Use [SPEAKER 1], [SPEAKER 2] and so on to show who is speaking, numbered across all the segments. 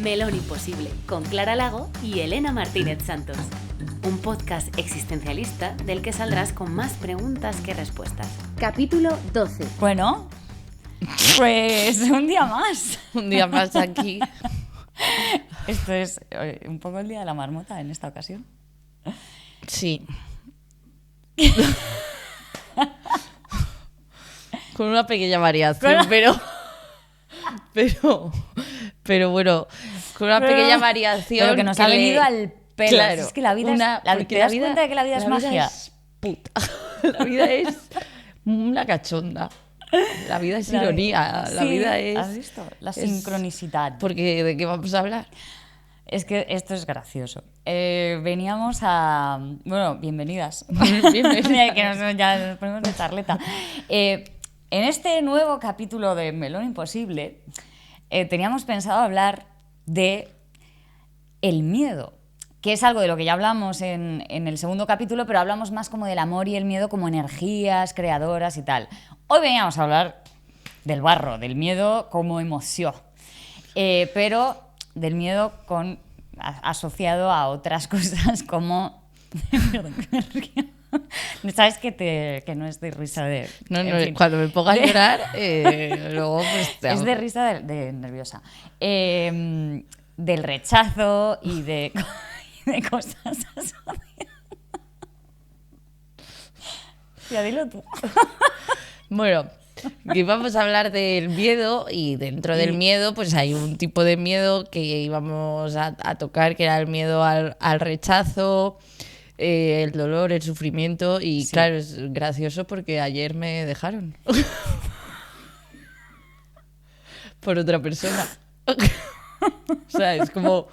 [SPEAKER 1] Melón Imposible, con Clara Lago y Elena Martínez Santos. Un podcast existencialista del que saldrás con más preguntas que respuestas. Capítulo 12.
[SPEAKER 2] Bueno, pues un día más.
[SPEAKER 3] Un día más aquí.
[SPEAKER 2] Esto es un poco el día de la marmota en esta ocasión.
[SPEAKER 3] Sí. Con una pequeña variación, pero bueno, con una pequeña variación.
[SPEAKER 2] Pero que nos ha venido al pelo.
[SPEAKER 3] Claro,
[SPEAKER 2] Es que la vida ¿te das cuenta de que la vida es magia?
[SPEAKER 3] Es puta. La vida es una cachonda. La vida es ironía. La vida es.
[SPEAKER 2] ¿Has visto? La sincronicidad.
[SPEAKER 3] Porque ¿de qué vamos a hablar?
[SPEAKER 2] Es que esto es gracioso. Veníamos a... Bueno, bienvenidas.
[SPEAKER 3] Bienvenidas.
[SPEAKER 2] Que ya nos ponemos de charleta. En este nuevo capítulo de Melón Imposible, teníamos pensado hablar de el miedo, que es algo de lo que ya hablamos en el segundo capítulo, pero hablamos más como del amor y el miedo como energías creadoras y tal. Hoy veníamos a hablar del barro, del miedo como emoción, pero del miedo asociado a otras cosas como... Sabes que no es de risa de...
[SPEAKER 3] No,
[SPEAKER 2] fin.
[SPEAKER 3] cuando me ponga a llorar, luego pues...
[SPEAKER 2] Es de risa de nerviosa. Del rechazo y de cosas asociadas. Ya dilo tú.
[SPEAKER 3] Bueno, que vamos a hablar del miedo y dentro del miedo pues hay un tipo de miedo que íbamos a tocar, que era el miedo al rechazo, el dolor, el sufrimiento y sí. Claro, es gracioso porque ayer me dejaron por otra persona. O sea, es como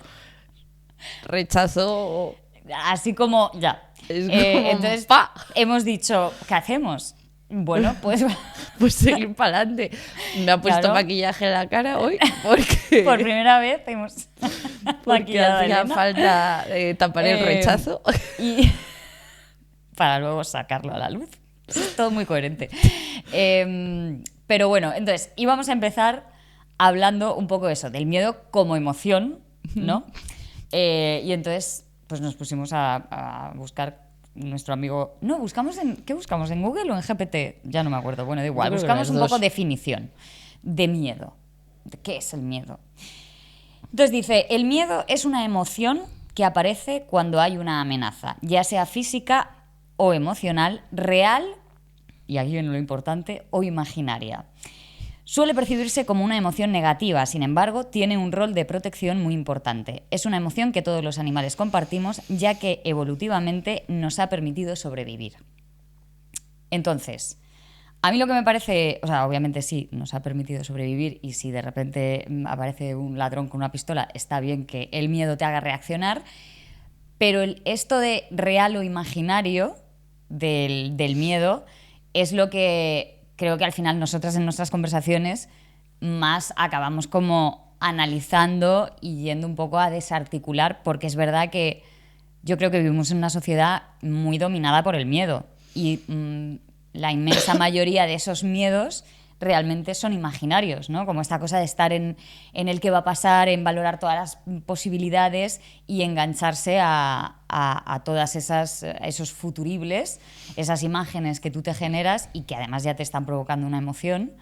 [SPEAKER 3] rechazo.
[SPEAKER 2] Así como, ya.
[SPEAKER 3] Es como,
[SPEAKER 2] entonces, hemos dicho, ¿qué hacemos? Bueno, pues
[SPEAKER 3] seguir para adelante. Me ha puesto maquillaje en la cara hoy porque...
[SPEAKER 2] Por primera vez hemos maquillado
[SPEAKER 3] hacía
[SPEAKER 2] Elena.
[SPEAKER 3] falta tapar el rechazo.
[SPEAKER 2] Y para luego sacarlo a la luz. Es todo muy coherente. Pero bueno, entonces, íbamos a empezar hablando un poco de eso, del miedo como emoción, ¿no? Y entonces, pues nos pusimos a buscar nuestro amigo... No, ¿qué buscamos? ¿En Google o en GPT? Ya no me acuerdo. Bueno, da igual. Buscamos un poco definición de miedo. ¿De qué es el miedo? Entonces dice, el miedo es una emoción que aparece cuando hay una amenaza, ya sea física o emocional, real, y aquí viene lo importante, o imaginaria. Suele percibirse como una emoción negativa, sin embargo, tiene un rol de protección muy importante. Es una emoción que todos los animales compartimos, ya que evolutivamente nos ha permitido sobrevivir. Entonces, a mí lo que me parece, o sea, obviamente sí, nos ha permitido sobrevivir y si de repente aparece un ladrón con una pistola, está bien que el miedo te haga reaccionar, pero esto de real o imaginario del miedo es lo que... Creo que al final nosotras en nuestras conversaciones más acabamos como analizando y yendo un poco a desarticular, porque es verdad que yo creo que vivimos en una sociedad muy dominada por el miedo y la inmensa mayoría de esos miedos realmente son imaginarios, ¿no? Como esta cosa de estar en el que va a pasar, en valorar todas las posibilidades y engancharse a todas esos futuribles, esas imágenes que tú te generas y que además ya te están provocando una emoción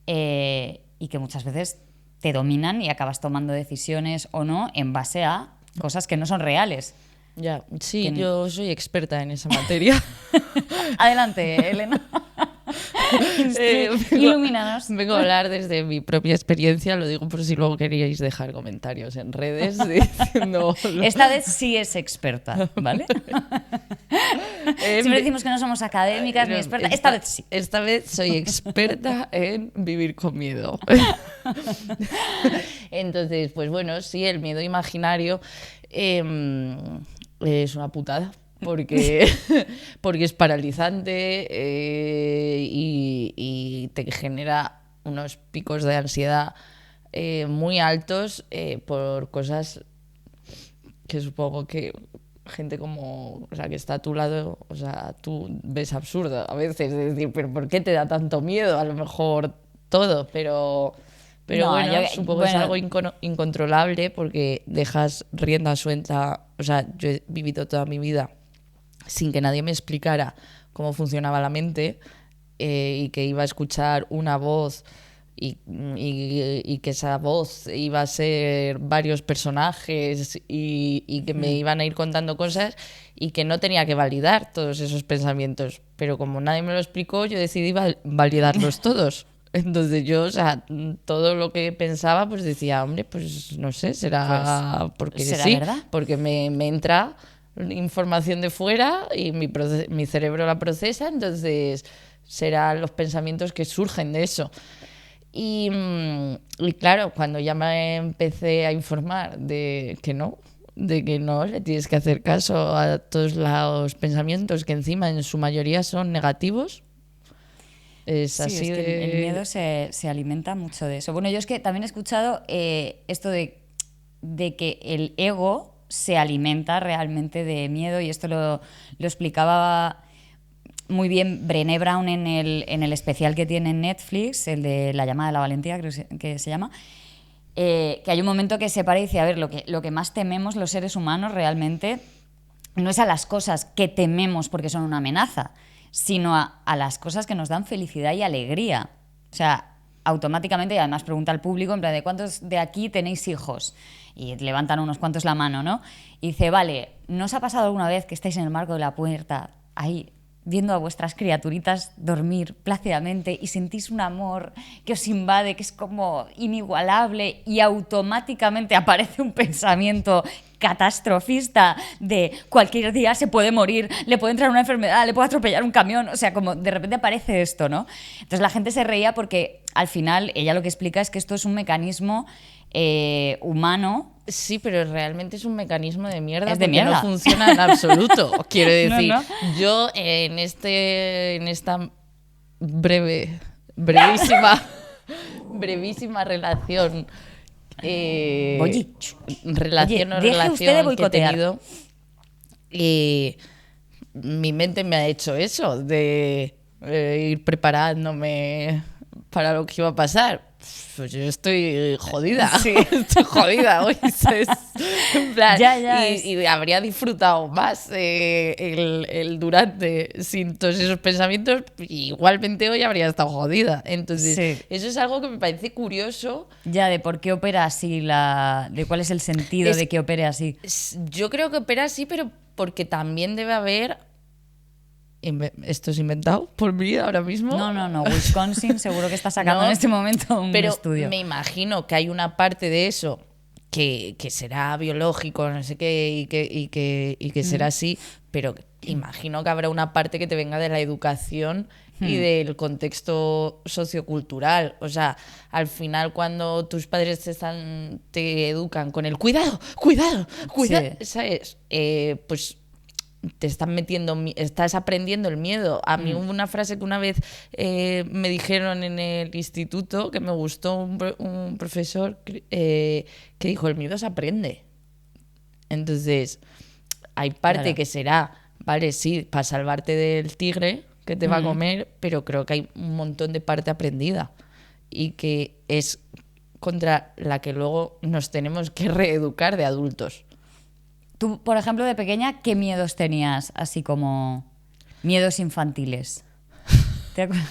[SPEAKER 2] y que muchas veces te dominan y acabas tomando decisiones o no en base a cosas que no son reales.
[SPEAKER 3] Ya, sí, yo soy experta en esa materia.
[SPEAKER 2] Adelante, Elena. Ilumínanos.
[SPEAKER 3] Vengo a hablar desde mi propia experiencia, lo digo por si luego queríais dejar comentarios en redes diciendo...
[SPEAKER 2] Esta vez sí es experta, ¿vale? Siempre decimos que no somos académicas ni expertas. Esta vez sí.
[SPEAKER 3] Esta vez soy experta en vivir con miedo. Entonces, pues bueno, sí, el miedo imaginario es una putada. Porque es paralizante y te genera unos picos de ansiedad muy altos por cosas que supongo que gente como, o sea, que está a tu lado, o sea, tú ves absurdo a veces, es decir, pero ¿por qué te da tanto miedo? A lo mejor todo, pero Pero
[SPEAKER 2] No,
[SPEAKER 3] bueno,
[SPEAKER 2] yo-
[SPEAKER 3] supongo que es
[SPEAKER 2] bueno.
[SPEAKER 3] algo incontrolable porque dejas rienda suelta. O sea, yo he vivido toda mi vida sin que nadie me explicara cómo funcionaba la mente, y que iba a escuchar una voz y que esa voz iba a ser varios personajes y que me iban a ir contando cosas y que no tenía que validar todos esos pensamientos. Pero como nadie me lo explicó, yo decidí validarlos todos. Entonces yo, o sea, todo lo que pensaba, pues decía, hombre, pues no sé, será porque
[SPEAKER 2] ¿será
[SPEAKER 3] sí,
[SPEAKER 2] verdad?
[SPEAKER 3] porque me entra información de fuera y mi cerebro la procesa, entonces serán los pensamientos que surgen de eso. Y claro, cuando ya me empecé a informar de que no le tienes que hacer caso a todos los pensamientos que encima en su mayoría son negativos. Es
[SPEAKER 2] Sí,
[SPEAKER 3] así
[SPEAKER 2] es que
[SPEAKER 3] de...
[SPEAKER 2] el miedo se alimenta mucho de eso. Bueno, yo es que también he escuchado esto de que el ego se alimenta realmente de miedo, y esto lo explicaba muy bien Brené Brown en el especial que tiene en Netflix, el de La llamada de la valentía, creo que se llama, que hay un momento que se para y dice, a ver, lo que más tememos los seres humanos realmente no es a las cosas que tememos porque son una amenaza, sino a las cosas que nos dan felicidad y alegría. O sea, automáticamente, y además pregunta al público, en plan de ¿cuántos de aquí tenéis hijos? Y levantan unos cuantos la mano, ¿no? Y dice, vale, ¿no os ha pasado alguna vez que estáis en el marco de la puerta, ahí, viendo a vuestras criaturitas dormir plácidamente y sentís un amor que os invade, que es como inigualable, y automáticamente aparece un pensamiento catastrofista de cualquier día se puede morir, le puede entrar una enfermedad, le puede atropellar un camión, o sea, como de repente aparece esto, ¿no? Entonces la gente se reía porque al final ella lo que explica es que esto es un mecanismo humano.
[SPEAKER 3] Sí, pero realmente es un mecanismo de mierda,
[SPEAKER 2] Es de
[SPEAKER 3] porque
[SPEAKER 2] mierda.
[SPEAKER 3] no funciona en absoluto. Quiero decir,
[SPEAKER 2] No.
[SPEAKER 3] yo en esta brevísima relación,
[SPEAKER 2] Oye,
[SPEAKER 3] relación o
[SPEAKER 2] deje usted de
[SPEAKER 3] relación que he
[SPEAKER 2] boicotear.
[SPEAKER 3] tenido, mi mente me ha hecho eso, de ir preparándome para lo que iba a pasar. Pues yo estoy jodida.
[SPEAKER 2] Sí.
[SPEAKER 3] Estoy jodida hoy. ¿Sabes? En plan,
[SPEAKER 2] Ya,
[SPEAKER 3] y habría disfrutado más el durante sin todos esos pensamientos. Igualmente hoy habría estado jodida. Entonces,
[SPEAKER 2] Sí.
[SPEAKER 3] eso es algo que me parece curioso.
[SPEAKER 2] Ya, de por qué opera así, de cuál es el sentido de que opere así.
[SPEAKER 3] Yo creo que opera así, pero porque también debe haber... ¿Esto es inventado por mí ahora mismo?
[SPEAKER 2] No, Wisconsin seguro que está sacando
[SPEAKER 3] No,
[SPEAKER 2] en este momento un
[SPEAKER 3] pero
[SPEAKER 2] estudio.
[SPEAKER 3] me imagino que hay una parte de eso que será biológico, no sé qué, y que será así, pero imagino que habrá una parte que te venga de la educación y del contexto sociocultural. O sea, al final cuando tus padres te educan con el cuidado,
[SPEAKER 2] Sí.
[SPEAKER 3] ¿sabes? Pues te están estás aprendiendo el miedo. A mí hubo una frase que una vez me dijeron en el instituto que me gustó, un profesor que dijo, el miedo se aprende. Entonces, hay parte
[SPEAKER 2] Claro.
[SPEAKER 3] que será, vale, sí, para salvarte del tigre que te va a comer, pero creo que hay un montón de parte aprendida y que es contra la que luego nos tenemos que reeducar de adultos.
[SPEAKER 2] Tú, por ejemplo, de pequeña, ¿qué miedos tenías? Así como miedos infantiles. ¿Te acuerdas?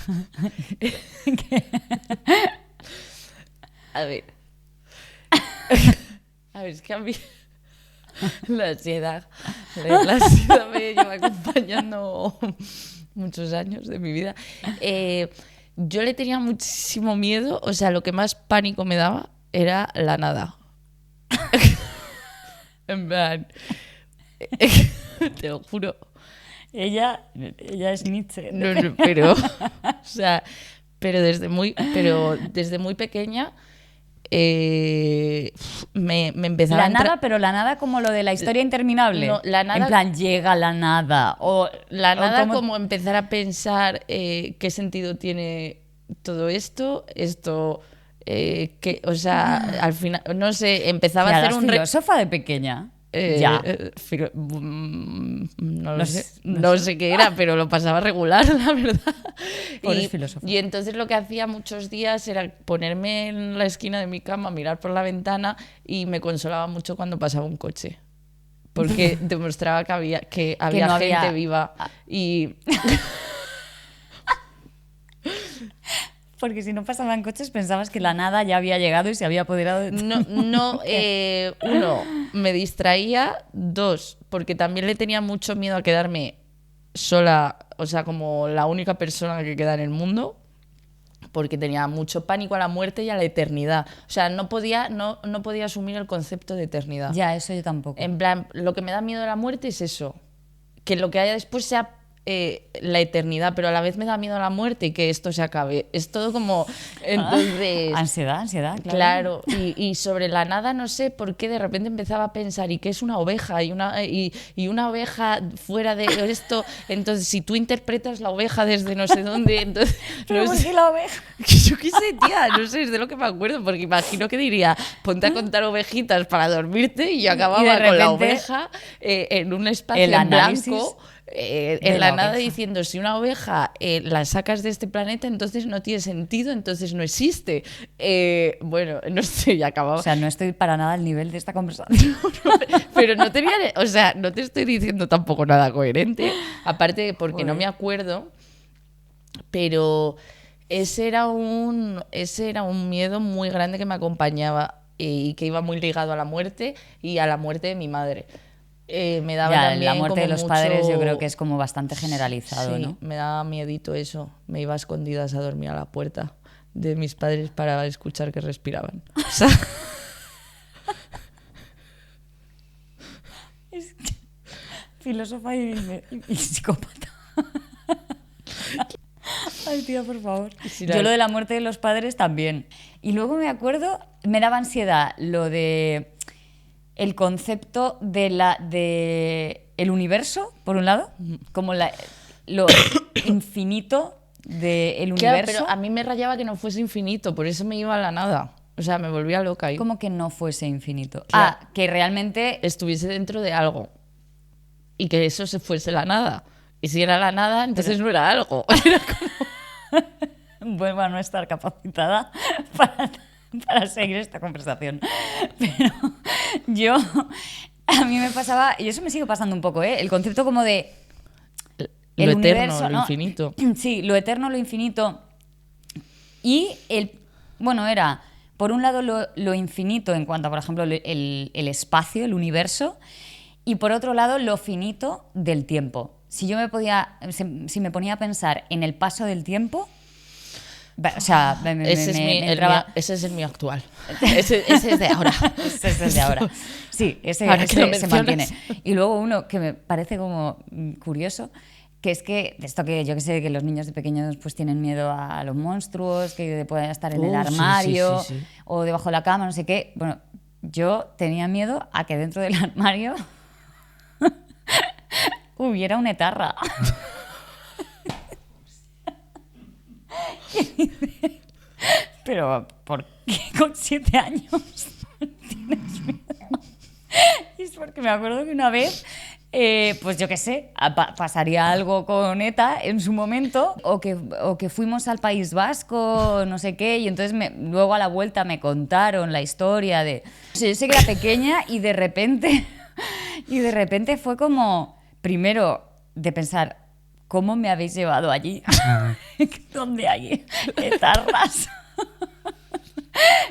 [SPEAKER 3] A ver. A ver, es que a mí la ansiedad me lleva acompañando muchos años de mi vida. Yo le tenía muchísimo miedo, o sea, lo que más pánico me daba era la nada. En plan, te lo juro.
[SPEAKER 2] Ella es Nietzsche.
[SPEAKER 3] No, pero, o sea, pero desde muy pequeña me empezaba
[SPEAKER 2] La
[SPEAKER 3] a entrar.
[SPEAKER 2] nada, pero la nada como lo de la historia interminable.
[SPEAKER 3] No, la nada-
[SPEAKER 2] En plan, llega la nada. O
[SPEAKER 3] La nada,
[SPEAKER 2] como-
[SPEAKER 3] como empezar a pensar qué sentido tiene todo esto, que, o sea, al final, no sé, empezaba
[SPEAKER 2] Tía,
[SPEAKER 3] a hacer
[SPEAKER 2] eras
[SPEAKER 3] un...
[SPEAKER 2] filósofa de pequeña. Ya.
[SPEAKER 3] No lo sé. No sé qué era, pero lo pasaba regular, la verdad.
[SPEAKER 2] Pobres filósofos.
[SPEAKER 3] Y entonces lo que hacía muchos días era ponerme en la esquina de mi cama, mirar por la ventana y me consolaba mucho cuando pasaba un coche. Porque demostraba que había
[SPEAKER 2] no
[SPEAKER 3] gente
[SPEAKER 2] había...
[SPEAKER 3] viva. Y...
[SPEAKER 2] Porque si no pasaban coches pensabas que la nada ya había llegado y se había apoderado de todo.
[SPEAKER 3] No, uno, me distraía. Dos, porque también le tenía mucho miedo a quedarme sola, o sea, como la única persona que queda en el mundo, porque tenía mucho pánico a la muerte y a la eternidad. O sea, no podía asumir el concepto de eternidad.
[SPEAKER 2] Ya, eso yo tampoco.
[SPEAKER 3] En plan, lo que me da miedo de la muerte es eso, que lo que haya después sea la eternidad, pero a la vez me da miedo la muerte y que esto se acabe. Es todo como... Entonces...
[SPEAKER 2] Ansiedad,
[SPEAKER 3] Claro. Y sobre la nada no sé por qué de repente empezaba a pensar, ¿y qué es una oveja? Y una oveja fuera de esto... Entonces, si tú interpretas la oveja desde no sé dónde... Entonces,
[SPEAKER 2] ¿Pero por qué la oveja?
[SPEAKER 3] Yo qué sé, tía, no sé, es de lo que me acuerdo, porque imagino que diría, ponte a contar ovejitas para dormirte y yo acababa
[SPEAKER 2] de repente,
[SPEAKER 3] con la oveja en un espacio en blanco... en la nada diciendo, si una oveja la sacas de este planeta, entonces no tiene sentido, entonces no existe. Bueno, no sé, y acababa.
[SPEAKER 2] O sea, no estoy para nada al nivel de esta conversación.
[SPEAKER 3] Pero no tenía, o sea, no te estoy diciendo tampoco nada coherente, aparte de porque no me acuerdo, pero ese era un miedo muy grande que me acompañaba y que iba muy ligado a la muerte y a la muerte de mi madre. Me daba
[SPEAKER 2] Ya,
[SPEAKER 3] también
[SPEAKER 2] la muerte de los
[SPEAKER 3] mucho...
[SPEAKER 2] padres yo creo que es como bastante generalizado,
[SPEAKER 3] sí,
[SPEAKER 2] ¿no?
[SPEAKER 3] Me daba miedito eso. Me iba a escondidas a dormir a la puerta de mis padres para escuchar que respiraban. O sea...
[SPEAKER 2] Filósofa y psicópata. Ay, tía, por favor.
[SPEAKER 3] Sí,
[SPEAKER 2] yo lo de la muerte de los padres también. Y luego me acuerdo, me daba ansiedad lo de... el concepto de el universo, por un lado, como lo infinito del universo.
[SPEAKER 3] Claro, pero a mí me rayaba que no fuese infinito, por eso me iba a la nada. O sea, me volvía loca ahí.
[SPEAKER 2] Como que no fuese infinito.
[SPEAKER 3] Claro.
[SPEAKER 2] Que realmente...
[SPEAKER 3] estuviese dentro de algo y que eso se fuese la nada. Y si era la nada, entonces no era algo. Era como...
[SPEAKER 2] vuelvo a no estar capacitada para seguir esta conversación. Pero a mí me pasaba, y eso me sigue pasando un poco, el concepto como de
[SPEAKER 3] lo eterno,
[SPEAKER 2] universo,
[SPEAKER 3] lo
[SPEAKER 2] ¿no?
[SPEAKER 3] infinito.
[SPEAKER 2] Sí, lo eterno, lo infinito. Y era, por un lado, lo infinito en cuanto a, por ejemplo, el espacio, el universo, y por otro lado, lo finito del tiempo. Si me ponía a pensar en el paso del tiempo... O sea,
[SPEAKER 3] ese es el mío actual. Ese es de ahora.
[SPEAKER 2] Ese es el de ahora. Sí, ese se mantiene. Y luego uno que me parece como curioso, que es que esto que yo que sé, que los niños de pequeños pues tienen miedo a los monstruos, que pueden estar en el armario
[SPEAKER 3] sí.
[SPEAKER 2] o debajo de la cama, no sé qué. Bueno, yo tenía miedo a que dentro del armario hubiera una etarra. Pero ¿por qué con 7 años tienes miedo? Y es porque me acuerdo que una vez, pues yo qué sé, pasaría algo con ETA en su momento, o que fuimos al País Vasco, no sé qué, y entonces luego a la vuelta me contaron la historia de... O sea, yo sé que era pequeña y de repente fue como, primero, de pensar... ¿Cómo me habéis llevado allí? ¿Dónde hay etarras?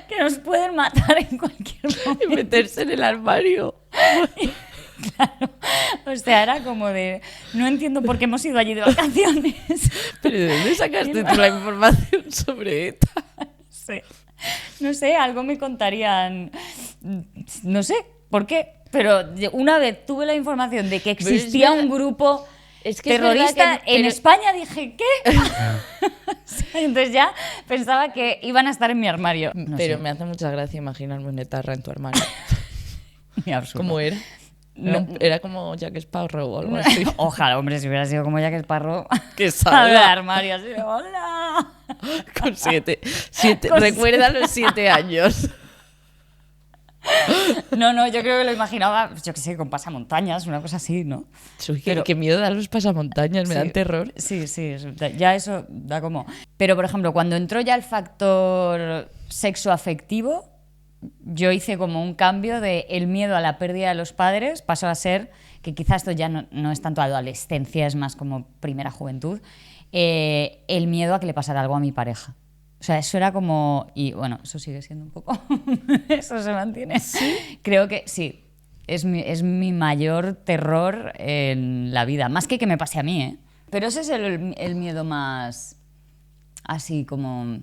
[SPEAKER 2] Que nos pueden matar en cualquier momento.
[SPEAKER 3] Y meterse en el armario.
[SPEAKER 2] Claro. O sea, era como de... No entiendo por qué hemos ido allí de vacaciones.
[SPEAKER 3] ¿Pero de dónde sacaste tú la información sobre ETA?
[SPEAKER 2] No sé, algo me contarían... No sé por qué. Pero una vez tuve la información de que existía un grupo... terrorista en España, dije, ¿qué? Entonces ya pensaba que iban a estar en mi armario.
[SPEAKER 3] Pero me hace mucha gracia imaginarme una etarra en tu armario. ¿Cómo era?
[SPEAKER 2] No.
[SPEAKER 3] Era como Jack Sparrow o algo así.
[SPEAKER 2] Ojalá, hombre, si hubiera sido como Jack Sparrow.
[SPEAKER 3] Que salga
[SPEAKER 2] del armario así, hola.
[SPEAKER 3] Con 7. Recuerda los 7 años.
[SPEAKER 2] No, yo creo que lo imaginaba, yo qué sé, con pasamontañas, una cosa así, ¿no?
[SPEAKER 3] Uy,
[SPEAKER 2] Pero-
[SPEAKER 3] qué miedo dan los pasamontañas, me dan terror.
[SPEAKER 2] Sí, ya eso da como... Pero, por ejemplo, cuando entró ya el factor sexoafectivo, yo hice como un cambio de el miedo a la pérdida de los padres, pasó a ser, que quizás esto ya no es tanto adolescencia, es más como primera juventud, el miedo a que le pasara algo a mi pareja. O sea, eso era como... Y bueno, eso sigue siendo un poco... eso se mantiene. ¿Sí? Creo que sí. Es mi mayor terror en la vida. Más que me pase a mí, ¿eh? Pero ese es el miedo más... Así como...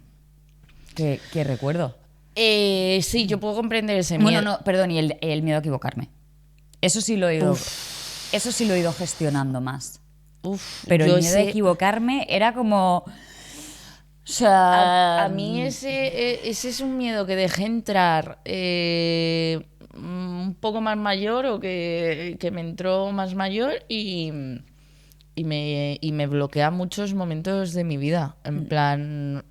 [SPEAKER 2] que recuerdo.
[SPEAKER 3] Sí, yo puedo comprender ese miedo.
[SPEAKER 2] Bueno, no, perdón, y el miedo a equivocarme. Eso sí lo he ido... Eso sí lo he ido gestionando más. Pero el miedo a equivocarme era como... O sea...
[SPEAKER 3] A mí ese es un miedo que dejé entrar un poco más mayor o que me entró más mayor y me bloquea muchos momentos de mi vida. En plan...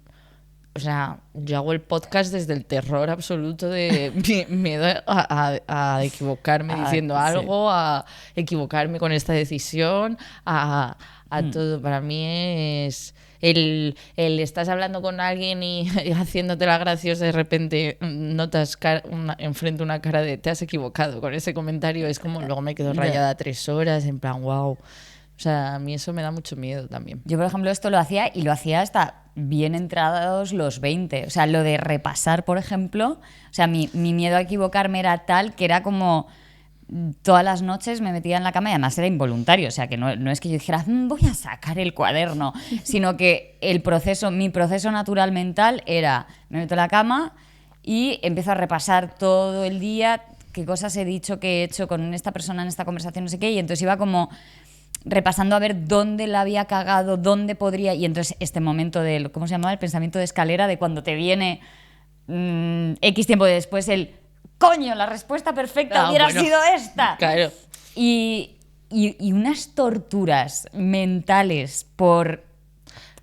[SPEAKER 3] O sea, yo hago el podcast desde el terror absoluto de miedo a equivocarme diciendo algo, a equivocarme con esta decisión, a todo. Para mí es el estás hablando con alguien y haciéndote la graciosa, de repente notas enfrente una cara de te has equivocado con ese comentario. Es como luego me quedo rayada 3 horas en plan, wow. O sea, a mí eso me da mucho miedo también.
[SPEAKER 2] Yo, por ejemplo, esto lo hacía y lo hacía hasta bien entrados los 20. O sea, lo de repasar, por ejemplo, o sea, mi miedo a equivocarme era tal que era como todas las noches me metía en la cama y además era involuntario. O sea, que no es que yo dijera, voy a sacar el cuaderno, sino que mi proceso natural mental era, me meto en la cama y empiezo a repasar todo el día qué cosas he dicho, qué he hecho con esta persona en esta conversación, no sé qué, y entonces iba como... repasando a ver dónde la había cagado, dónde podría... Y entonces este momento del... ¿Cómo se llamaba? El pensamiento de escalera, de cuando te viene X tiempo después el... ¡Coño! La respuesta perfecta hubiera sido esta.
[SPEAKER 3] Claro.
[SPEAKER 2] Y unas torturas mentales por...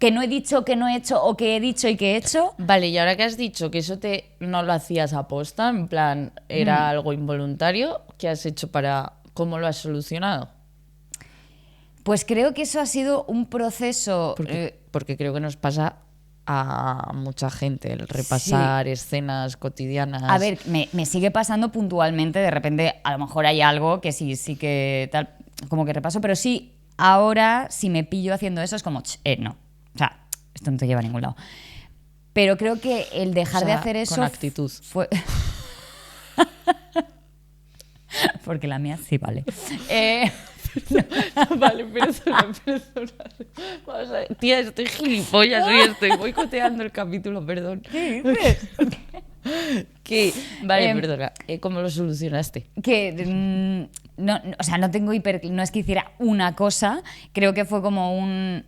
[SPEAKER 2] que no he dicho, que no he hecho, o que he dicho y que he hecho...
[SPEAKER 3] Vale, y ahora que has dicho que eso no lo hacías aposta, en plan, era algo involuntario, ¿qué has hecho para... ¿Cómo lo has solucionado?
[SPEAKER 2] Pues creo que eso ha sido un proceso...
[SPEAKER 3] Porque creo que nos pasa a mucha gente, el repasar escenas cotidianas.
[SPEAKER 2] A ver, me sigue pasando puntualmente, de repente a lo mejor hay algo que sí que tal, como que repaso, pero sí, ahora si me pillo haciendo eso es como, no, o sea, esto no te lleva a ningún lado. Pero creo que el dejar de hacer eso...
[SPEAKER 3] Con actitud.
[SPEAKER 2] Fue... Porque la mía sí vale.
[SPEAKER 3] Vale, perdona. Vamos a ver. Tía, estoy gilipollas hoy, estoy boicoteando el capítulo, perdón.
[SPEAKER 2] ¿Qué dices?
[SPEAKER 3] Vale, perdona. ¿Cómo lo solucionaste?
[SPEAKER 2] Que no, o sea, no tengo no es que hiciera una cosa, creo que fue como una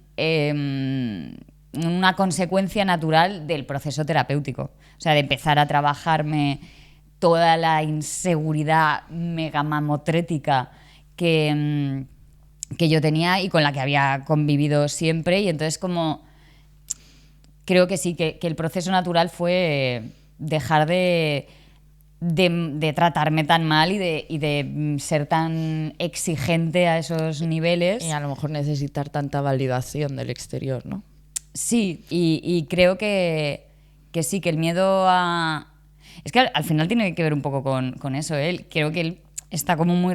[SPEAKER 2] consecuencia natural del proceso terapéutico. O sea, de empezar a trabajarme toda la inseguridad mega mamotrética que yo tenía y con la que había convivido siempre, y entonces como creo que sí, que el proceso natural fue dejar de tratarme tan mal y de ser tan exigente a esos niveles.
[SPEAKER 3] Y a lo mejor necesitar tanta validación del exterior, ¿no?
[SPEAKER 2] Sí, y creo que sí, que el miedo a... Es que al final tiene que ver un poco con eso, ¿eh? Creo que él está como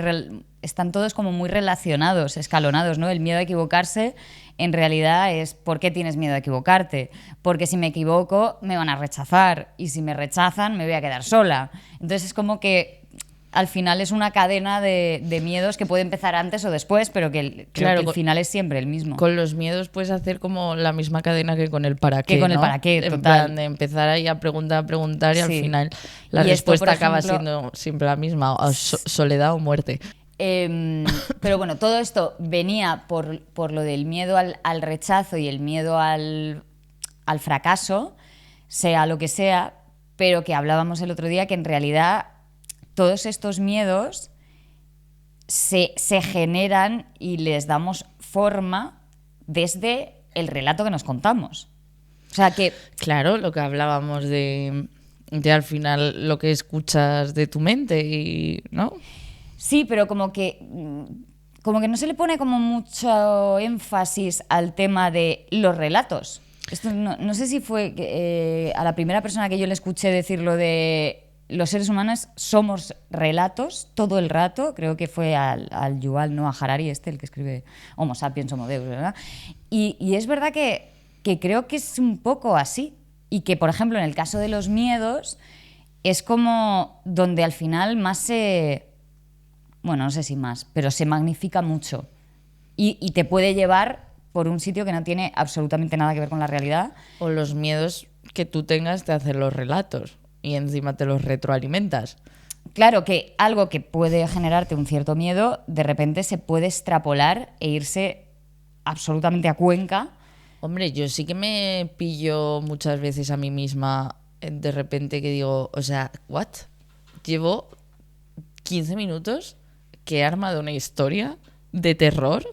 [SPEAKER 2] están todos como muy relacionados, escalonados, ¿no? El miedo a equivocarse en realidad es ¿por qué tienes miedo a equivocarte? Porque si me equivoco me van a rechazar y si me rechazan me voy a quedar sola. Entonces es como que al final es una cadena de miedos que puede empezar antes o después, pero creo que el final es siempre el mismo.
[SPEAKER 3] Con los miedos puedes hacer como la misma cadena que con el para qué,
[SPEAKER 2] que con
[SPEAKER 3] ¿no?
[SPEAKER 2] el para qué,
[SPEAKER 3] en
[SPEAKER 2] total.
[SPEAKER 3] plan de empezar ahí a preguntar y al final la respuesta acaba siendo siempre la misma, soledad o muerte.
[SPEAKER 2] Pero bueno, todo esto venía por lo del miedo al rechazo y el miedo al fracaso, sea lo que sea, pero que hablábamos el otro día que en realidad todos estos miedos se generan y les damos forma desde el relato que nos contamos. O sea que...
[SPEAKER 3] Claro, lo que hablábamos de de al final lo que escuchas de tu mente, ¿no?
[SPEAKER 2] Sí, pero como que no se le pone como mucho énfasis al tema de los relatos. Esto no sé si fue a la primera persona que yo le escuché decir lo de los seres humanos somos relatos todo el rato, creo que fue al Yuval Noah Harari, el que escribe Homo sapiens, Homo Deus, ¿verdad? Y es verdad que creo que es un poco así, y que, por ejemplo, en el caso de los miedos, es como donde al final más bueno, no sé si más, pero se magnifica mucho y te puede llevar por un sitio que no tiene absolutamente nada que ver con la realidad.
[SPEAKER 3] O los miedos que tú tengas de hacer los relatos y encima te los retroalimentas.
[SPEAKER 2] Claro que algo que puede generarte un cierto miedo, de repente se puede extrapolar e irse absolutamente a Cuenca.
[SPEAKER 3] Hombre, yo sí que me pillo muchas veces a mí misma de repente que digo, o sea, ¿what? Llevo 15 minutos que he armado una historia de terror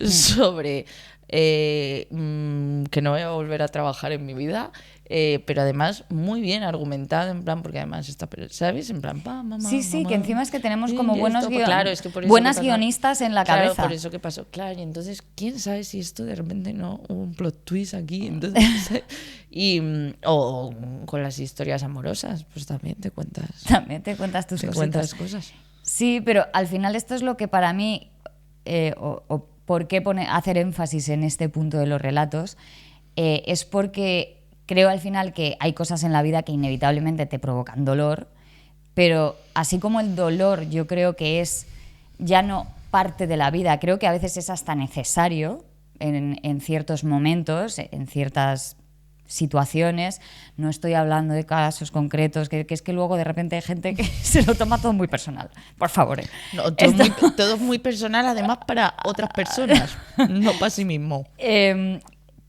[SPEAKER 3] sobre que no voy a volver a trabajar en mi vida, pero además muy bien argumentado, en plan, porque además está, ¿sabes? En plan, mamá.
[SPEAKER 2] Sí,
[SPEAKER 3] mamá,
[SPEAKER 2] que encima es que tenemos como buenos
[SPEAKER 3] claro, es que por eso
[SPEAKER 2] buenas
[SPEAKER 3] que pasó,
[SPEAKER 2] guionistas en la
[SPEAKER 3] claro,
[SPEAKER 2] cabeza.
[SPEAKER 3] por eso que pasó, claro, y entonces, ¿quién sabe si esto de repente no hubo un plot twist aquí? Entonces, o con las historias amorosas, pues también te cuentas.
[SPEAKER 2] También te cuentas tus cositas.
[SPEAKER 3] Cuentas cosas.
[SPEAKER 2] Sí, pero al final esto es lo que para mí, o por qué hacer énfasis en este punto de los relatos, es porque creo al final que hay cosas en la vida que inevitablemente te provocan dolor, pero así como el dolor yo creo que es ya no parte de la vida, creo que a veces es hasta necesario en ciertos momentos, en ciertas situaciones. No estoy hablando de casos concretos, que es que luego de repente hay gente que se lo toma todo muy personal. Por favor.
[SPEAKER 3] No, todo muy personal, además para otras personas, no para sí mismo.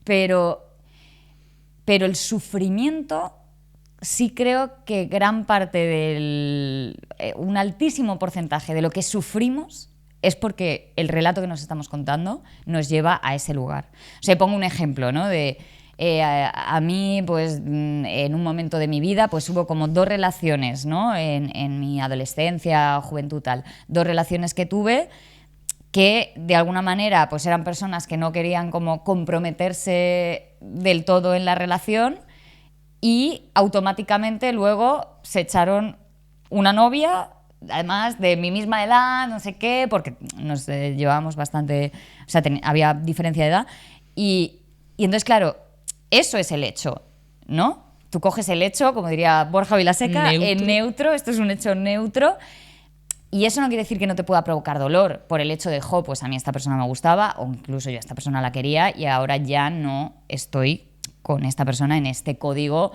[SPEAKER 2] Pero el sufrimiento, sí creo que gran parte un altísimo porcentaje de lo que sufrimos es porque el relato que nos estamos contando nos lleva a ese lugar. O sea, pongo un ejemplo, ¿no? A mí, pues, en un momento de mi vida, pues hubo como dos relaciones, ¿no? En mi adolescencia, juventud, tal. Dos relaciones que tuve que, de alguna manera, pues eran personas que no querían como comprometerse del todo en la relación y automáticamente luego se echaron una novia, además de mi misma edad, no sé qué, porque nos llevábamos bastante... O sea, había diferencia de edad. Y entonces, claro, eso es el hecho, ¿no? Tú coges el hecho, como diría Borja Vilaseca, en neutro, esto es un hecho neutro, y eso no quiere decir que no te pueda provocar dolor por el hecho de, pues a mí esta persona me gustaba, o incluso yo a esta persona la quería, y ahora ya no estoy con esta persona en este código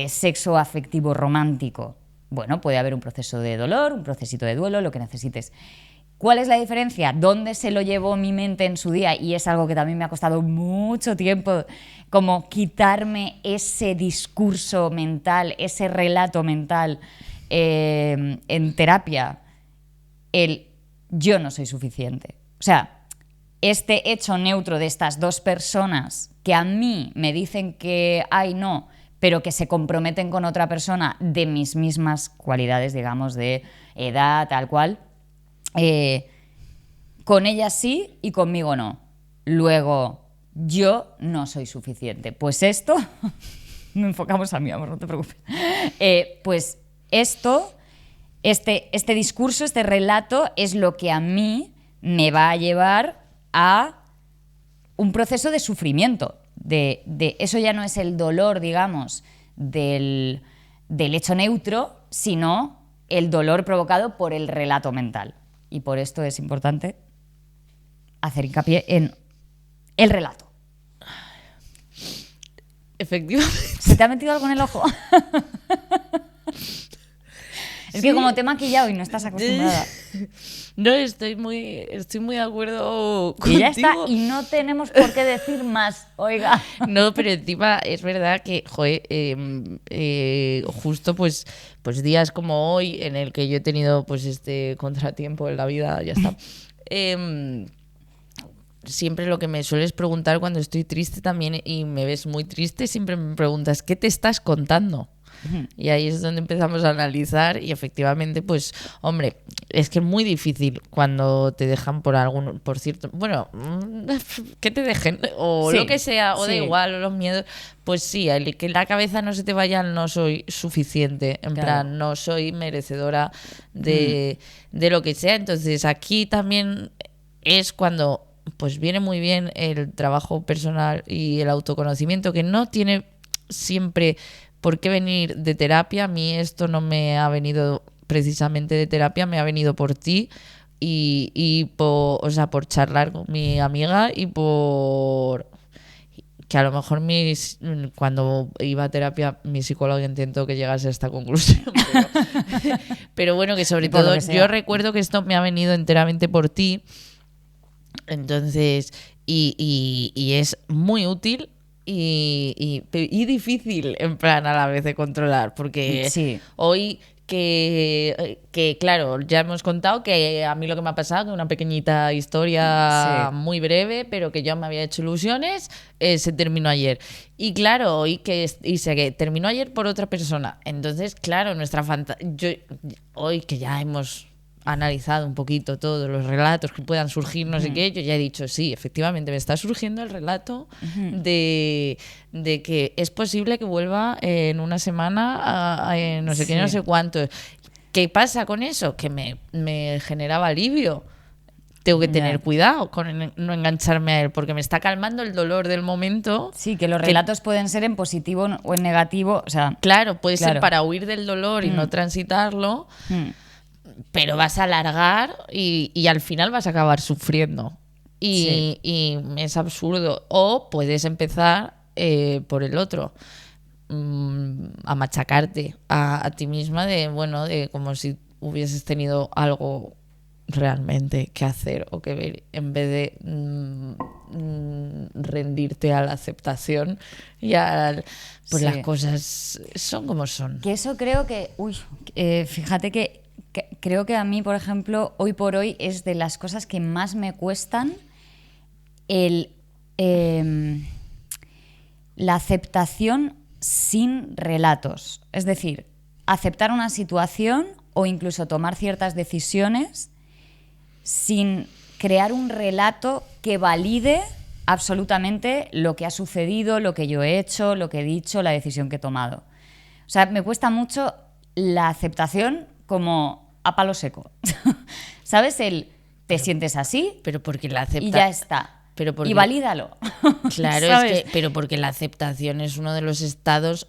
[SPEAKER 2] sexo afectivo romántico. Bueno, puede haber un proceso de dolor, un procesito de duelo, lo que necesites. ¿Cuál es la diferencia? ¿Dónde se lo llevó mi mente en su día? Y es algo que también me ha costado mucho tiempo, como quitarme ese discurso mental, ese relato mental en terapia. El yo no soy suficiente. O sea, este hecho neutro de estas dos personas que a mí me dicen que, ay, no, pero que se comprometen con otra persona de mis mismas cualidades, digamos, de edad, tal cual, con ella sí y conmigo no. Luego, yo no soy suficiente. Pues esto, me enfocamos a mí, amor, no te preocupes. Pues esto, este discurso, este relato es lo que a mí me va a llevar a un proceso de sufrimiento. De eso ya no es el dolor, digamos, del hecho neutro, sino el dolor provocado por el relato mental. Y por esto es importante hacer hincapié en el relato.
[SPEAKER 3] Efectivamente.
[SPEAKER 2] ¿Se te ha metido algo en el ojo? Es que como te he maquillado y no estás acostumbrada.
[SPEAKER 3] No, estoy muy de acuerdo contigo.
[SPEAKER 2] Y ya está, y no tenemos por qué decir más, oiga.
[SPEAKER 3] No, pero encima es verdad que, joder, justo pues días como hoy, en el que yo he tenido pues este contratiempo en la vida, ya está. Siempre lo que me sueles preguntar cuando estoy triste también y me ves muy triste, siempre me preguntas, ¿qué te estás contando? Y ahí es donde empezamos a analizar y efectivamente, pues, hombre, es que es muy difícil cuando te dejan por cierto, bueno, que te dejen, o
[SPEAKER 2] Sí,
[SPEAKER 3] lo que sea, o da
[SPEAKER 2] sí.
[SPEAKER 3] igual, o los miedos, pues sí, el que la cabeza no se te vaya, no soy suficiente, en
[SPEAKER 2] Claro.
[SPEAKER 3] plan, no soy merecedora de lo que sea. Entonces aquí también es cuando pues viene muy bien el trabajo personal y el autoconocimiento, que no tiene siempre por qué venir de terapia. A mí esto no me ha venido precisamente de terapia, me ha venido por ti o sea, por charlar con mi amiga y por que a lo mejor cuando iba a terapia mi psicólogo intentó que llegase a esta conclusión, pero bueno, que sobre
[SPEAKER 2] Por lo
[SPEAKER 3] todo
[SPEAKER 2] que sea.
[SPEAKER 3] yo recuerdo que esto me ha venido enteramente por ti. Entonces, y es muy útil y difícil en plan a la vez de controlar, porque
[SPEAKER 2] Sí.
[SPEAKER 3] hoy que claro, ya hemos contado que a mí lo que me ha pasado, que una pequeñita historia
[SPEAKER 2] Sí.
[SPEAKER 3] muy breve, pero que yo me había hecho ilusiones, se terminó ayer. Y claro, hoy se terminó ayer por otra persona. Entonces, claro, nuestra hoy que ya hemos analizado un poquito todos los relatos que puedan surgir, no sé qué, yo ya he dicho, sí, efectivamente me está surgiendo el relato de que es posible que vuelva en una semana a no sé qué,
[SPEAKER 2] Sí.
[SPEAKER 3] no sé cuánto. ¿Qué pasa con eso? Que me generaba alivio. Tengo que tener
[SPEAKER 2] Ya.
[SPEAKER 3] cuidado con no engancharme a él, porque me está calmando el dolor del momento.
[SPEAKER 2] Sí, que los relatos pueden ser en positivo o en negativo. O sea,
[SPEAKER 3] Claro, puede ser
[SPEAKER 2] Claro.
[SPEAKER 3] para huir del dolor y no transitarlo,
[SPEAKER 2] mm,
[SPEAKER 3] pero vas a alargar y al final vas a acabar sufriendo.
[SPEAKER 2] Sí.
[SPEAKER 3] Y es absurdo. O puedes empezar por el otro, a machacarte a ti misma de como si hubieses tenido algo realmente que hacer o que ver, en vez de rendirte a la aceptación y pues
[SPEAKER 2] Sí.
[SPEAKER 3] las cosas son como son.
[SPEAKER 2] que eso creo que. Uy, fíjate que creo que a mí, por ejemplo, hoy por hoy es de las cosas que más me cuestan el. La aceptación sin relatos. Es decir, aceptar una situación o incluso tomar ciertas decisiones sin crear un relato que valide absolutamente lo que ha sucedido, lo que yo he hecho, lo que he dicho, la decisión que he tomado. O sea, me cuesta mucho la aceptación como a palo seco. ¿Sabes? Te sientes así
[SPEAKER 3] Pero porque la
[SPEAKER 2] y ya está.
[SPEAKER 3] Pero porque,
[SPEAKER 2] y valídalo.
[SPEAKER 3] claro,
[SPEAKER 2] ¿Sabes?
[SPEAKER 3] pero porque la aceptación es uno de los estados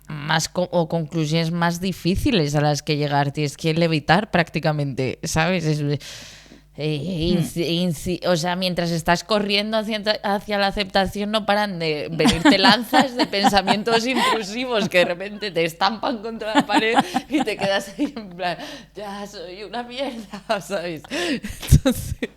[SPEAKER 3] más o conclusiones más difíciles a las que llegar. Tienes que levitar prácticamente, ¿sabes? O sea, mientras estás corriendo hacia la aceptación no paran de venirte lanzas de pensamientos intrusivos que de repente te estampan contra la pared y te quedas ahí en plan, ya soy una mierda, ¿sabes? Entonces,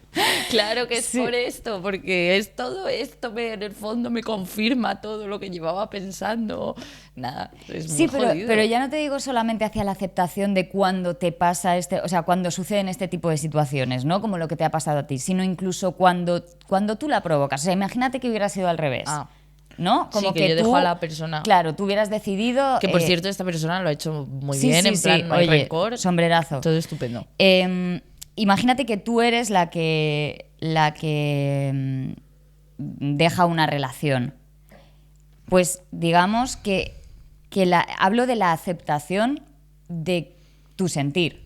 [SPEAKER 3] claro que es
[SPEAKER 2] Sí.
[SPEAKER 3] por esto, porque es todo esto, en el fondo me confirma todo lo que llevaba pensando. Nada, es muy
[SPEAKER 2] Sí,
[SPEAKER 3] jodido.
[SPEAKER 2] pero ya no te digo solamente hacia la aceptación de cuando te pasa o sea, cuando suceden este tipo de situaciones, ¿no? Como lo que te ha pasado a ti, sino incluso cuando tú la provocas. O sea, imagínate que hubiera sido al revés.
[SPEAKER 3] Ah.
[SPEAKER 2] ¿No?
[SPEAKER 3] Sí, que yo dejo a la persona.
[SPEAKER 2] Claro, tú hubieras decidido.
[SPEAKER 3] Que por cierto, esta persona lo ha hecho muy
[SPEAKER 2] sí,
[SPEAKER 3] bien,
[SPEAKER 2] sí,
[SPEAKER 3] en plan,
[SPEAKER 2] sí.
[SPEAKER 3] no hay
[SPEAKER 2] Oye,
[SPEAKER 3] rencor.
[SPEAKER 2] sombrerazo.
[SPEAKER 3] Todo estupendo.
[SPEAKER 2] Imagínate que tú eres la que deja una relación. Pues digamos que hablo de la aceptación de tu sentir.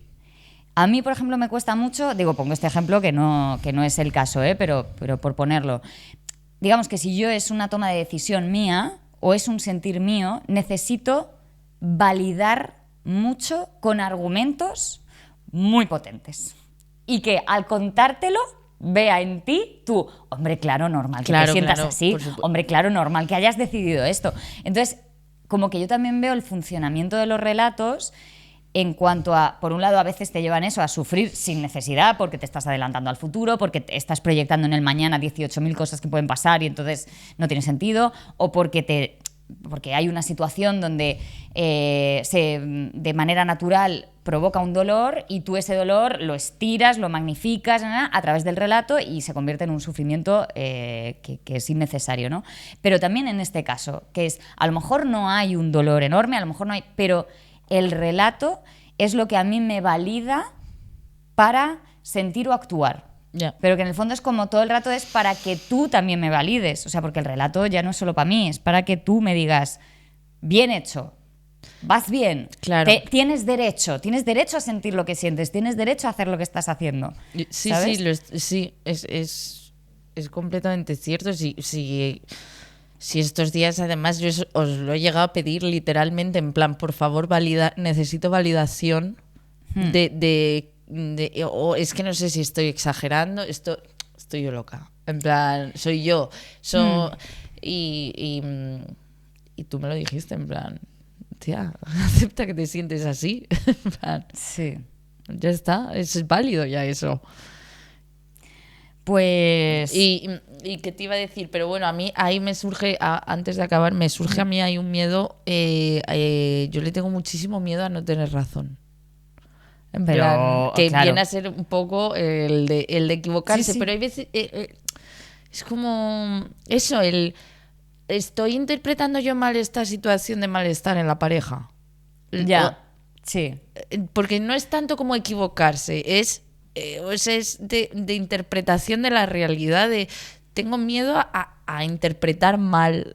[SPEAKER 2] A mí, por ejemplo, me cuesta mucho, pongo este ejemplo que no es el caso, pero por ponerlo. Digamos que si yo es una toma de decisión mía o es un sentir mío, necesito validar mucho con argumentos muy potentes. Y que al contártelo vea en ti tú, hombre, claro, normal que te sientas así, hombre, claro, normal que hayas decidido esto. Entonces, como que yo también veo el funcionamiento de los relatos en cuanto a, por un lado, a veces te llevan eso a sufrir sin necesidad porque te estás adelantando al futuro, porque te estás proyectando en el mañana 18.000 cosas que pueden pasar y entonces no tiene sentido, o porque porque hay una situación donde de manera natural provoca un dolor y tú ese dolor lo estiras, lo magnificas a través del relato y se convierte en un sufrimiento que es innecesario, ¿no? Pero también en este caso, que es, a lo mejor no hay un dolor enorme, a lo mejor no hay, pero el relato es lo que a mí me valida para sentir o actuar.
[SPEAKER 3] Yeah.
[SPEAKER 2] Pero que en el fondo es como todo el rato es para que tú también me valides. O sea, porque el relato ya no es solo para mí, es para que tú me digas, bien hecho, vas bien,
[SPEAKER 3] Claro.
[SPEAKER 2] tienes derecho a sentir lo que sientes, tienes derecho a hacer lo que estás haciendo.
[SPEAKER 3] Sí,
[SPEAKER 2] ¿sabes?
[SPEAKER 3] sí, es completamente cierto. Si estos días, además, yo os lo he llegado a pedir literalmente, en plan, por favor, necesito validación o es que no sé si estoy exagerando, estoy yo loca. En plan, soy yo. Y tú me lo dijiste, en plan, tía, acepta que te sientes así. En plan,
[SPEAKER 2] Sí.
[SPEAKER 3] ya está, es válido ya eso.
[SPEAKER 2] Pues...
[SPEAKER 3] Y qué te iba a decir, pero bueno, a mí ahí me surge, antes de acabar, me surge a mí hay un miedo, yo le tengo muchísimo miedo a no tener razón. En
[SPEAKER 2] Pero,
[SPEAKER 3] plan, que
[SPEAKER 2] claro.
[SPEAKER 3] viene a ser un poco el de equivocarse,
[SPEAKER 2] Sí, sí.
[SPEAKER 3] pero hay veces, es como eso, estoy interpretando yo mal esta situación de malestar en la pareja.
[SPEAKER 2] Ya, sí.
[SPEAKER 3] Porque no es tanto como equivocarse, es de interpretación de la realidad, tengo miedo a interpretar mal,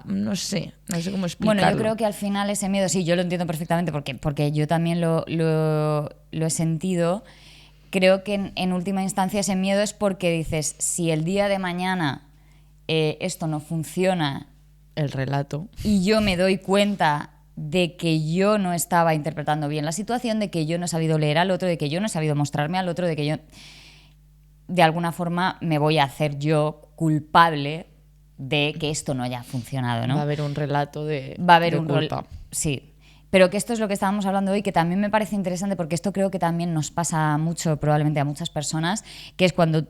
[SPEAKER 3] no sé cómo explicarlo.
[SPEAKER 2] Bueno, yo creo que al final ese miedo, sí, yo lo entiendo perfectamente porque yo también lo he sentido. Creo que en última instancia ese miedo es porque dices, si el día de mañana esto no funciona
[SPEAKER 3] El relato.
[SPEAKER 2] y yo me doy cuenta de que yo no estaba interpretando bien la situación, de que yo no he sabido leer al otro, de que yo no he sabido mostrarme al otro, de que yo de alguna forma me voy a hacer yo culpable de que esto no haya funcionado, ¿no?
[SPEAKER 3] Va a haber un relato de
[SPEAKER 2] Va a haber
[SPEAKER 3] de
[SPEAKER 2] un
[SPEAKER 3] culpa.
[SPEAKER 2] Sí. Pero que esto es lo que estábamos hablando hoy, que también me parece interesante porque esto creo que también nos pasa mucho, probablemente a muchas personas, que es cuando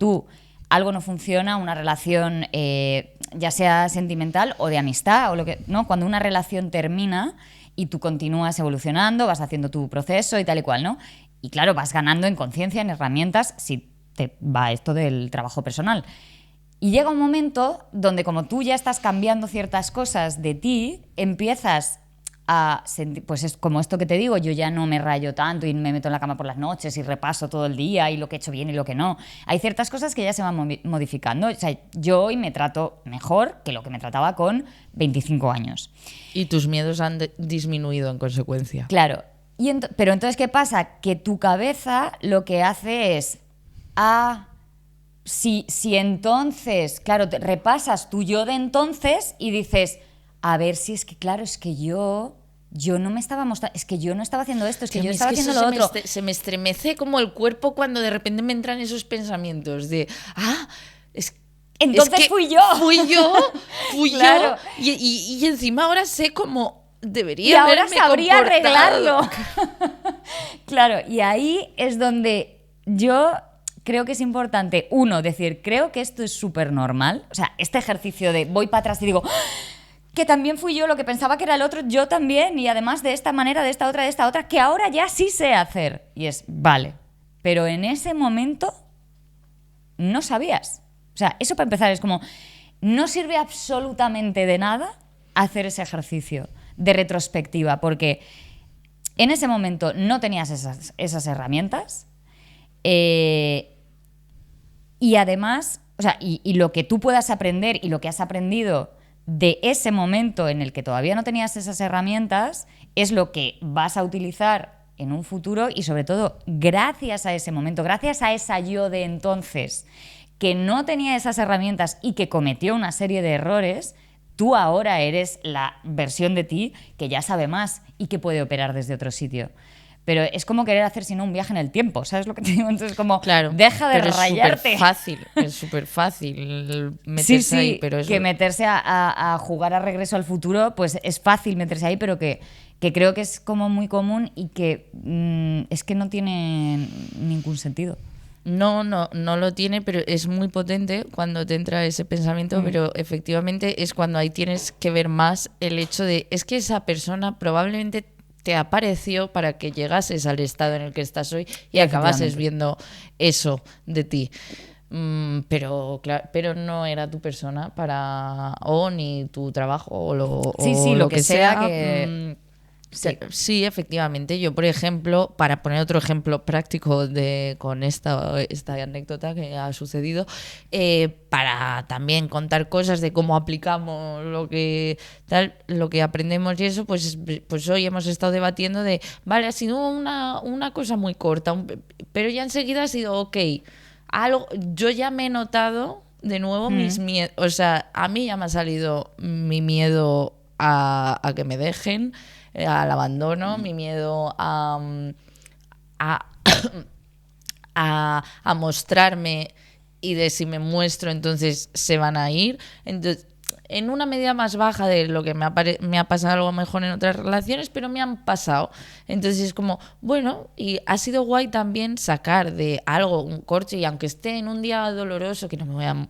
[SPEAKER 2] algo no funciona, una relación ya sea sentimental o de amistad, o lo que, ¿no? Cuando una relación termina y tú continúas evolucionando, vas haciendo tu proceso y tal y cual, ¿no? Y claro, vas ganando en conciencia, en herramientas, si te va esto del trabajo personal. Y llega un momento donde como tú ya estás cambiando ciertas cosas de ti, empiezas a sentir, pues es como esto que te digo, yo ya no me rayo tanto y me meto en la cama por las noches y repaso todo el día y lo que he hecho bien y lo que no. Hay ciertas cosas que ya se van modificando. O sea, yo hoy me trato mejor que lo que me trataba con 25 años.
[SPEAKER 3] Y tus miedos han disminuido en consecuencia.
[SPEAKER 2] Claro. Pero entonces, ¿qué pasa? Que tu cabeza lo que hace es... Si entonces, claro, repasas tu yo de entonces y dices, a ver si es que, claro, es que yo no me estaba mostrando, es que yo no estaba haciendo esto, es que yo estaba haciendo lo otro.
[SPEAKER 3] Se me estremece como el cuerpo cuando de repente me entran esos pensamientos de,
[SPEAKER 2] entonces
[SPEAKER 3] es que
[SPEAKER 2] fui yo.
[SPEAKER 3] Fui
[SPEAKER 2] Claro.
[SPEAKER 3] yo. Y encima ahora sé cómo debería
[SPEAKER 2] y ahora
[SPEAKER 3] haberme
[SPEAKER 2] sabría
[SPEAKER 3] comportado.
[SPEAKER 2] arreglarlo. Claro, y ahí es donde yo creo que es importante, uno, decir, creo que esto es súper normal. O sea, este ejercicio de voy para atrás y digo, que también fui yo lo que pensaba que era el otro, yo también, y además de esta manera, de esta otra, que ahora ya sí sé hacer. Y es, vale, pero en ese momento no sabías. O sea, eso para empezar es como, no sirve absolutamente de nada hacer ese ejercicio de retrospectiva, porque en ese momento no tenías esas herramientas, y además, o sea, y lo que tú puedas aprender y lo que has aprendido de ese momento en el que todavía no tenías esas herramientas es lo que vas a utilizar en un futuro y sobre todo gracias a ese momento, gracias a esa yo de entonces que no tenía esas herramientas y que cometió una serie de errores, tú ahora eres la versión de ti que ya sabe más y que puede operar desde otro sitio. Pero es como querer hacer, si no, un viaje en el tiempo, ¿sabes lo que te digo? Entonces, como,
[SPEAKER 3] claro,
[SPEAKER 2] deja de
[SPEAKER 3] pero
[SPEAKER 2] rayarte.
[SPEAKER 3] Es súper fácil meterse
[SPEAKER 2] Sí,
[SPEAKER 3] ahí. Pero
[SPEAKER 2] que meterse a jugar a Regreso al Futuro, pues es fácil meterse ahí, pero que creo que es como muy común y que es que no tiene ningún sentido.
[SPEAKER 3] No lo tiene, pero es muy potente cuando te entra ese pensamiento, pero efectivamente es cuando ahí tienes que ver más el hecho de, es que esa persona probablemente te apareció para que llegases al estado en el que estás hoy y acabases viendo eso de ti. Pero no era tu persona o ni tu trabajo o lo que sea que... Sí, efectivamente. Yo, por ejemplo, para poner otro ejemplo práctico con esta anécdota que ha sucedido, para también contar cosas de cómo aplicamos lo que aprendemos y eso, pues hoy hemos estado debatiendo de, vale, ha sido una cosa muy corta, pero ya enseguida ha sido ok. Yo ya me he notado de nuevo mis miedos, o sea, a mí ya me ha salido mi miedo a que me dejen, al abandono, mi miedo a mostrarme y de si me muestro entonces se van a ir. Entonces, en una medida más baja de lo que me ha pasado algo mejor en otras relaciones, pero me han pasado. Entonces es como, bueno, y ha sido guay también sacar de algo un corte, y aunque esté en un día doloroso, que no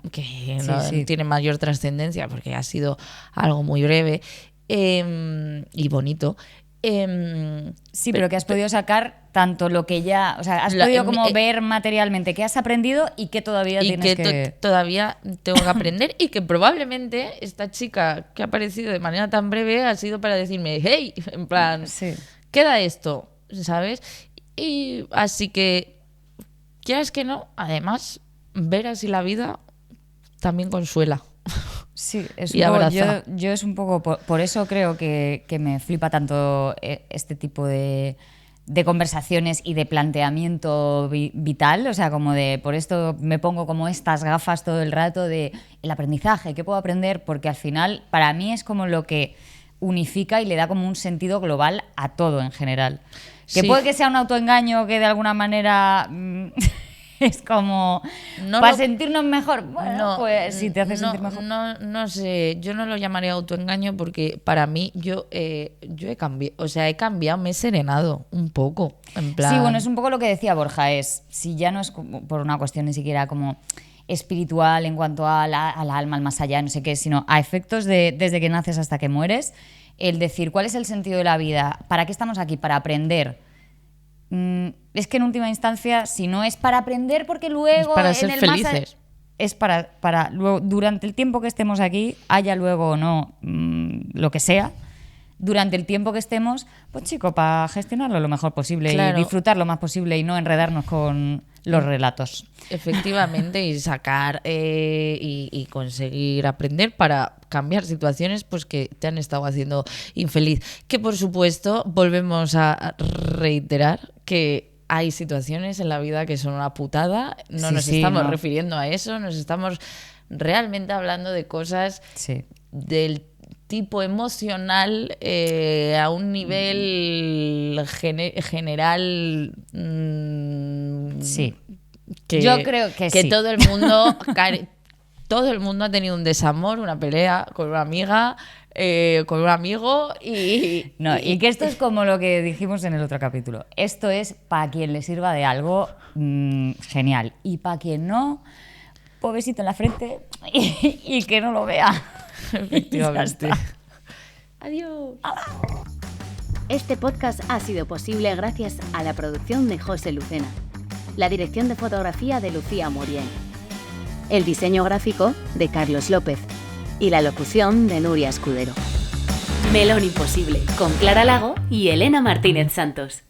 [SPEAKER 3] tiene mayor trascendencia porque ha sido algo muy breve y bonito.
[SPEAKER 2] Sí, pero que has podido sacar tanto lo que ya, o sea, has podido como ver materialmente qué has aprendido y qué todavía tienes que...
[SPEAKER 3] todavía tengo que aprender, y que probablemente esta chica que ha aparecido de manera tan breve ha sido para decirme, hey, en plan, queda esto, ¿sabes? Y así que, quieras que no, además, ver así la vida también consuela.
[SPEAKER 2] Sí, yo es un poco por eso creo que me flipa tanto este tipo de conversaciones y de planteamiento vital, o sea, como de, por esto me pongo como estas gafas todo el rato de el aprendizaje, ¿qué puedo aprender? Porque al final para mí es como lo que unifica y le da como un sentido global a todo en general. Que puede que sea un autoengaño que de alguna manera... es como para sentirnos mejor. Bueno, pues si te hace sentir mejor.
[SPEAKER 3] No sé, yo no lo llamaría autoengaño porque para mí yo he cambiado, o sea, me he serenado un poco, en plan...
[SPEAKER 2] Sí, bueno, es un poco lo que decía Borja, si ya no es por una cuestión ni siquiera como espiritual en cuanto al alma, al más allá, no sé qué, sino a efectos de desde que naces hasta que mueres, el decir cuál es el sentido de la vida, para qué estamos aquí, para aprender. Es que en última instancia, si no es para aprender, porque luego...
[SPEAKER 3] Es para ser felices.
[SPEAKER 2] Es para luego, durante el tiempo que estemos aquí, haya luego o no lo que sea, durante el tiempo que estemos, pues chico, para gestionarlo lo mejor posible, claro, y disfrutar lo más posible y no enredarnos con los relatos.
[SPEAKER 3] Efectivamente, y sacar y conseguir aprender para cambiar situaciones pues que te han estado haciendo infeliz. Que por supuesto volvemos a reiterar que hay situaciones en la vida que son una putada, nos estamos refiriendo a eso, nos estamos realmente hablando de cosas del tipo emocional a un nivel general.
[SPEAKER 2] Yo creo que sí.
[SPEAKER 3] Todo el mundo ha tenido un desamor, una pelea con una amiga, con un amigo y
[SPEAKER 2] que esto es como lo que dijimos en el otro capítulo. Esto es para quien le sirva de algo genial, y para quien no, pobrecito en la frente y que no lo vea.
[SPEAKER 3] Efectivamente. Adiós.
[SPEAKER 1] Este podcast ha sido posible gracias a la producción de José Lucena, la dirección de fotografía de Lucía Muriel, el diseño gráfico de Carlos López y la locución de Nuria Escudero. Melón Imposible, con Clara Lago y Elena Martínez Santos.